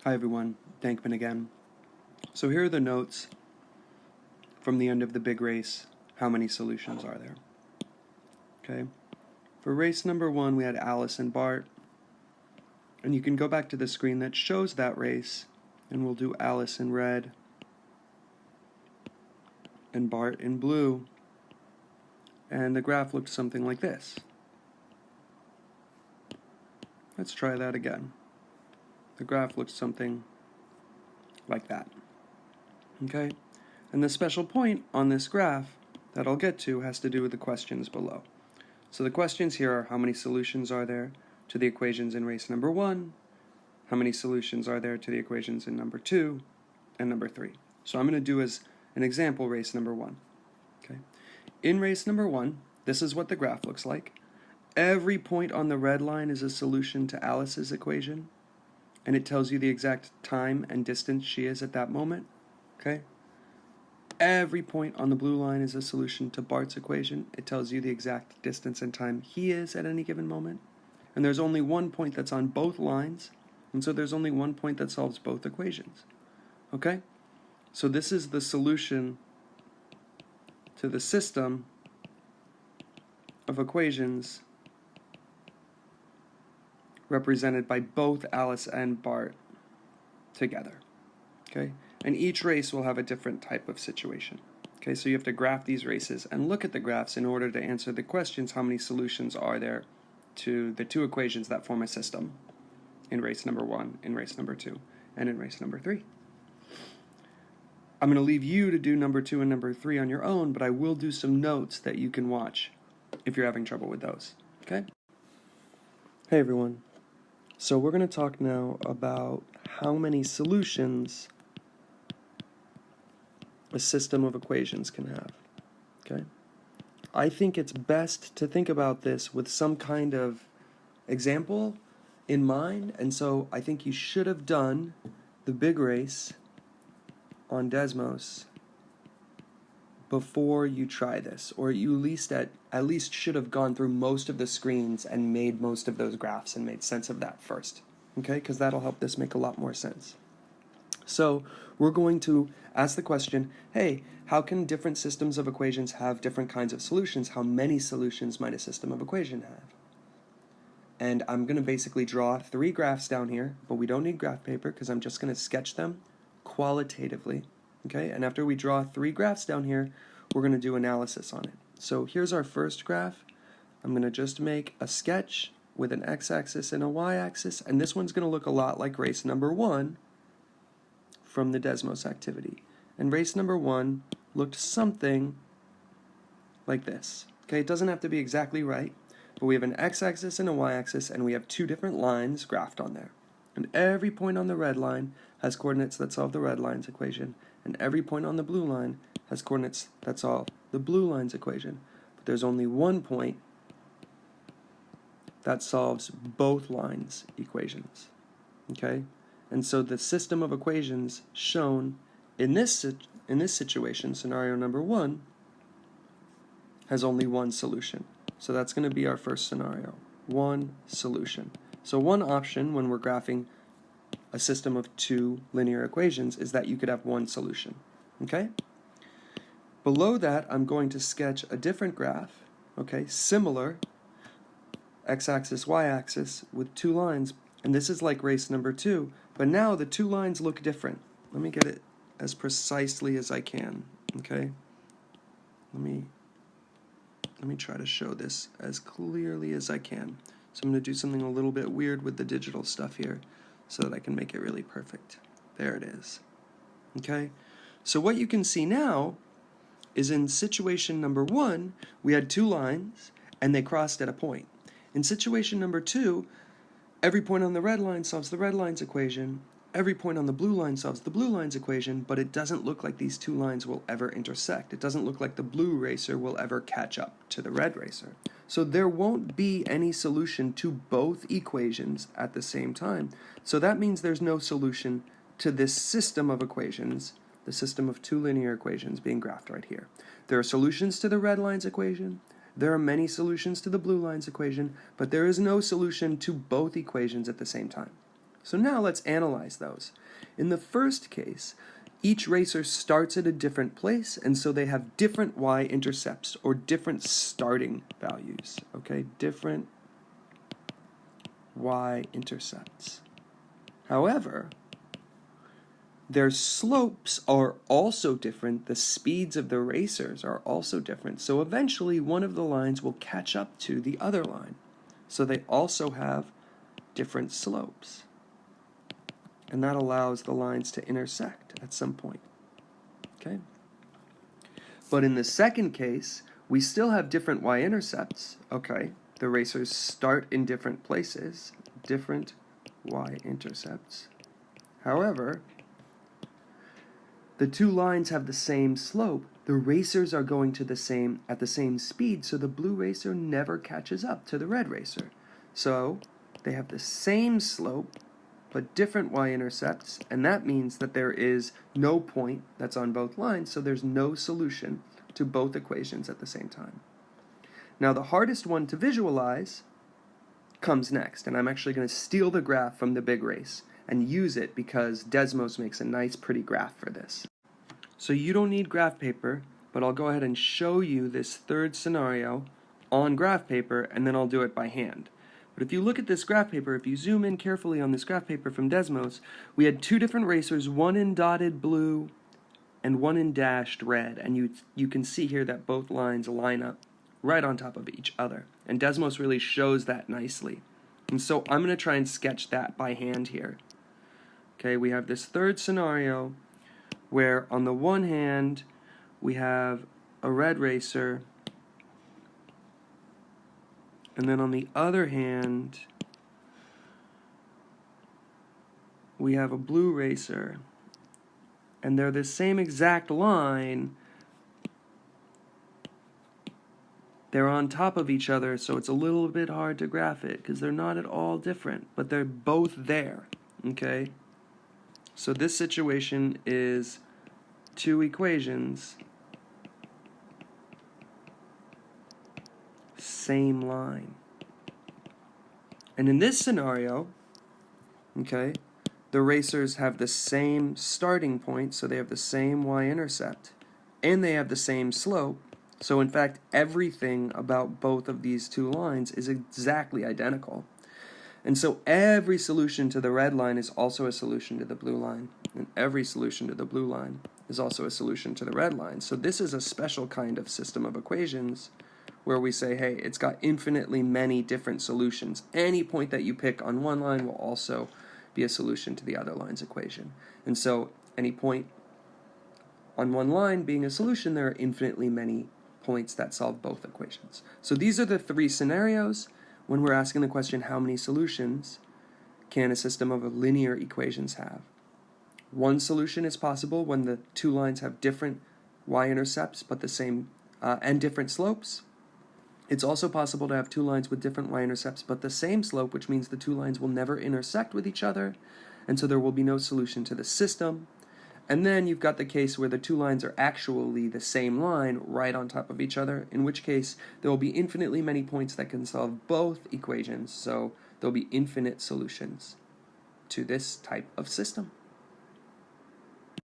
Hi everyone, Dankman again. So here are the notes from the end of the big race. How many solutions are there? Okay. For race number 1, we had Alice and Bart. And you can go back to the screen that shows that race, and we'll do Alice in red and Bart in blue. And the graph looked something like this. Let's try that again. The graph looks something like that. Okay? And the special point on this graph that I'll get to has to do with the questions below. So the questions here are: how many solutions are there to the equations in race number 1? How many solutions are there to the equations in number 2 and number 3? So I'm going to do as an example race number 1. Okay? In race number 1, this is what the graph looks like. Every point on the red line is a solution to Alice's equation, and it tells you the exact time and distance she is at that moment. Okay? Every point on the blue line is a solution to Bart's equation. It tells you the exact distance and time he is at any given moment. And there's only one point that's on both lines, and so there's only one point that solves both equations. Okay? So this is the solution to the system of equations represented by both Alice and Bart together. Okay? And each race will have a different type of situation. Okay, so you have to graph these races and look at the graphs in order to answer the questions: how many solutions are there to the two equations that form a system in race number 1, in race number 2, and in race number 3. I'm going to leave you to do number 2 and number 3 on your own, but I will do some notes that you can watch if you're having trouble with those. Okay? Hey everyone. So we're going to talk now about how many solutions a system of equations can have. Okay? I think it's best to think about this with some kind of example in mind, and so I think you should have done the big race on Desmos before you try this, or you at least should have gone through most of the screens and made most of those graphs and made sense of that first. Okay? Because that'll help this make a lot more sense. So we're going to ask the question, hey, how can different systems of equations have different kinds of solutions? How many solutions might a system of equation have? And I'm going to basically draw 3 graphs down here, but we don't need graph paper because I'm just going to sketch them qualitatively. Okay? And after we draw 3 graphs down here, we're going to do analysis on it. So here's our first graph. I'm going to just make a sketch with an x-axis and a y-axis, and this one's going to look a lot like race number 1 from the Desmos activity. And race number 1 looked something like this. Okay, it doesn't have to be exactly right, but we have an x-axis and a y-axis, and we have 2 different lines graphed on there. And every point on the red line has coordinates that solve the red line's equation, and every point on the blue line has coordinates that solve the blue line's equation. But there's only one point that solves both lines' equations. Okay? And so the system of equations shown in this situation, scenario number 1, has only one solution. So that's going to be our first scenario. One solution. So one option when we're graphing a system of 2 linear equations is that you could have one solution. Okay? Below that, I'm going to sketch a different graph, okay, similar, x-axis, y-axis, with 2 lines. And this is like race number 2, but now the 2 lines look different. Let me get it as precisely as I can, okay? Let me try to show this as clearly as I can. So I'm going to do something a little bit weird with the digital stuff here so that I can make it really perfect. There it is. Okay? So what you can see now is in situation number 1, we had 2 lines and they crossed at a point. In situation number 2, every point on the red line solves the red line's equation, every point on the blue line solves the blue line's equation, but it doesn't look like these 2 lines will ever intersect. It doesn't look like the blue racer will ever catch up to the red racer. So there won't be any solution to both equations at the same time. So that means there's no solution to this system of equations, the system of 2 linear equations being graphed right here. There are solutions to the red line's equation. There are many solutions to the blue line's equation, but there is no solution to both equations at the same time. So now let's analyze those. In the first case, each racer starts at a different place, and so they have different y-intercepts, or different starting values, okay? Different y-intercepts. However, their slopes are also different. The speeds of the racers are also different. So eventually, one of the lines will catch up to the other line. So they also have different slopes. And that allows the lines to intersect at some point. Okay? But in the second case, we still have different y-intercepts. Okay? The racers start in different places, different y-intercepts. However, the two lines have the same slope. The racers are going to at the same speed, so the blue racer never catches up to the red racer. So they have the same slope, but different y-intercepts, and that means that there is no point that's on both lines, so there's no solution to both equations at the same time. Now the hardest one to visualize comes next, and I'm actually going to steal the graph from the big race and use it because Desmos makes a nice pretty graph for this. So you don't need graph paper, but I'll go ahead and show you this third scenario on graph paper, and then I'll do it by hand. But if you look at this graph paper, if you zoom in carefully on this graph paper from Desmos, we had two different racers, one in dotted blue and one in dashed red, and you can see here that both lines line up right on top of each other. And Desmos really shows that nicely. And so I'm going to try and sketch that by hand here. Okay, we have this third scenario where on the one hand we have a red racer, and then on the other hand we have a blue racer, and they're the same exact line. They're on top of each other, so it's a little bit hard to graph it because they're not at all different, but they're both there, okay? So this situation is two equations, same line. And in this scenario, okay, the racers have the same starting point, so they have the same y-intercept, and they have the same slope. So in fact, everything about both of these two lines is exactly identical. And so every solution to the red line is also a solution to the blue line, and every solution to the blue line is also a solution to the red line. So this is a special kind of system of equations where we say, hey, it's got infinitely many different solutions. Any point that you pick on one line will also be a solution to the other line's equation. And so any point on one line being a solution, there are infinitely many points that solve both equations. So these are the three scenarios when we're asking the question, how many solutions can a system of linear equations have? One solution is possible when the two lines have different y-intercepts but the same and different slopes. It's also possible to have two lines with different y-intercepts but the same slope, which means the two lines will never intersect with each other, and so there will be no solution to the system. And then you've got the case where the two lines are actually the same line right on top of each other, in which case there will be infinitely many points that can solve both equations, so there will be infinite solutions to this type of system.